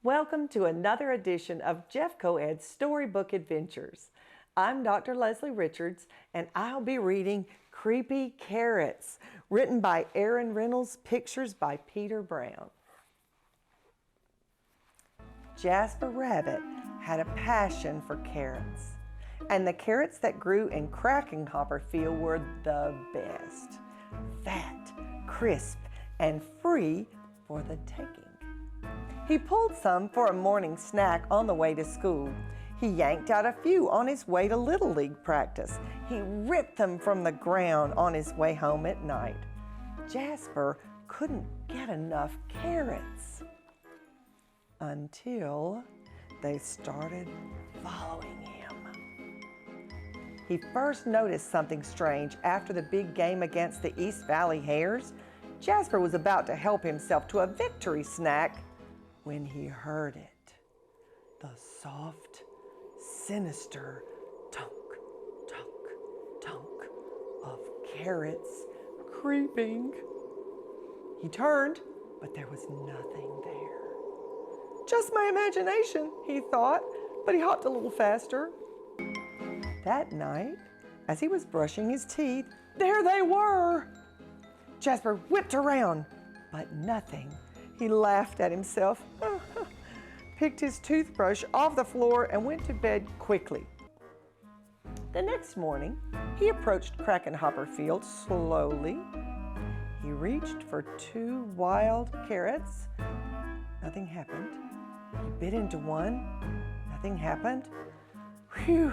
Welcome to another edition of JEFCOED Storybook Adventures. I'm Dr. Leslie Richards, and I'll be reading Creepy Carrots, written by Aaron Reynolds, pictures by Peter Brown. Jasper Rabbit had a passion for carrots, and the carrots that grew in Krakenhopper Field were the best. Fat, crisp, and free for the taking. He pulled some for a morning snack on the way to school. He yanked out a few on his way to Little League practice. He ripped them from the ground on his way home at night. Jasper couldn't get enough carrots until they started following him. He first noticed something strange after the big game against the East Valley Hares. Jasper was about to help himself to a victory snack when he heard it. The soft, sinister tunk, tunk, tunk of carrots creeping. He turned, but there was nothing there. Just my imagination, he thought, but he hopped a little faster. That night, as he was brushing his teeth, there they were! Jasper whipped around, but nothing. He laughed at himself, picked his toothbrush off the floor, and went to bed quickly. The next morning, he approached Krakenhopper Field slowly. He reached for 2 wild carrots. Nothing happened. He bit into one. Nothing happened. Whew,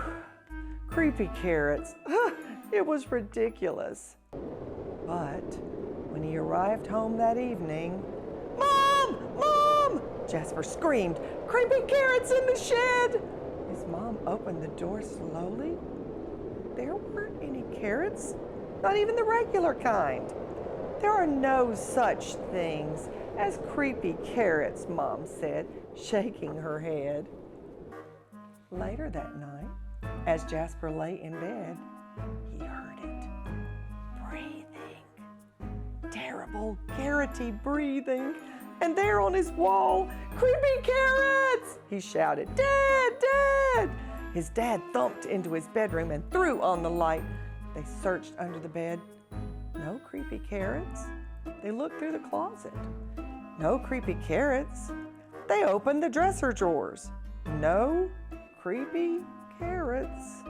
creepy carrots. It was ridiculous. But when he arrived home that evening, "Mom! Mom!" Jasper screamed, "Creepy carrots in the shed!" His mom opened the door slowly. There weren't any carrots, not even the regular kind. "There are no such things as creepy carrots," Mom said, shaking her head. Later that night, as Jasper lay in bed, he heard it. Breathing. Terrible, carroty breathing. And there on his wall, "Creepy carrots!" he shouted. "Dad! Dad!" His dad thumped into his bedroom and threw on the light. They searched under the bed. No creepy carrots. They looked through the closet. No creepy carrots. They opened the dresser drawers. No creepy carrots.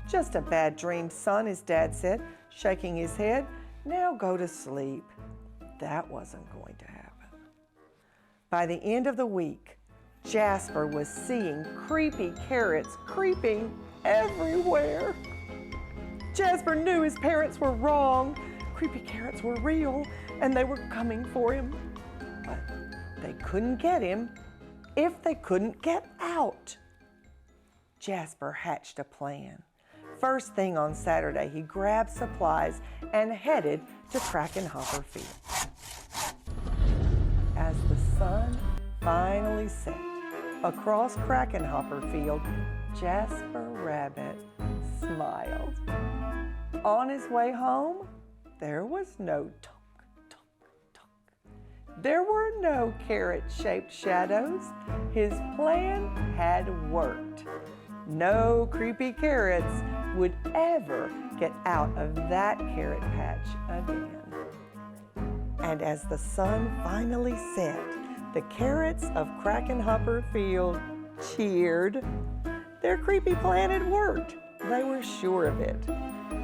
"Just a bad dream, son," his dad said, shaking his head. "Now go to sleep." That wasn't going to happen. By the end of the week, Jasper was seeing creepy carrots creeping everywhere. Jasper knew his parents were wrong. Creepy carrots were real, and they were coming for him. But they couldn't get him if they couldn't get out. Jasper hatched a plan. First thing on Saturday, he grabbed supplies and headed to Krakenhopper Field. As the sun finally set across Krakenhopper Field, Jasper Rabbit smiled. On his way home, there was no tunk, tunk, tunk. There were no carrot-shaped shadows. His plan had worked. No creepy carrots would ever get out of that carrot patch again. And as the sun finally set, the carrots of Krakenhopper Field cheered. Their creepy plan had worked. They were sure of it.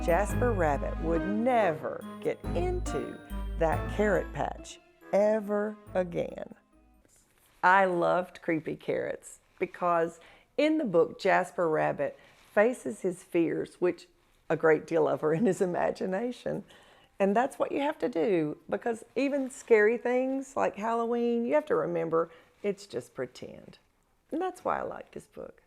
Jasper Rabbit would never get into that carrot patch ever again. I loved creepy carrots because in the book, Jasper Rabbit faces his fears, which a great deal of are in his imagination. And that's what you have to do, because even scary things like Halloween, you have to remember it's just pretend. And that's why I like this book.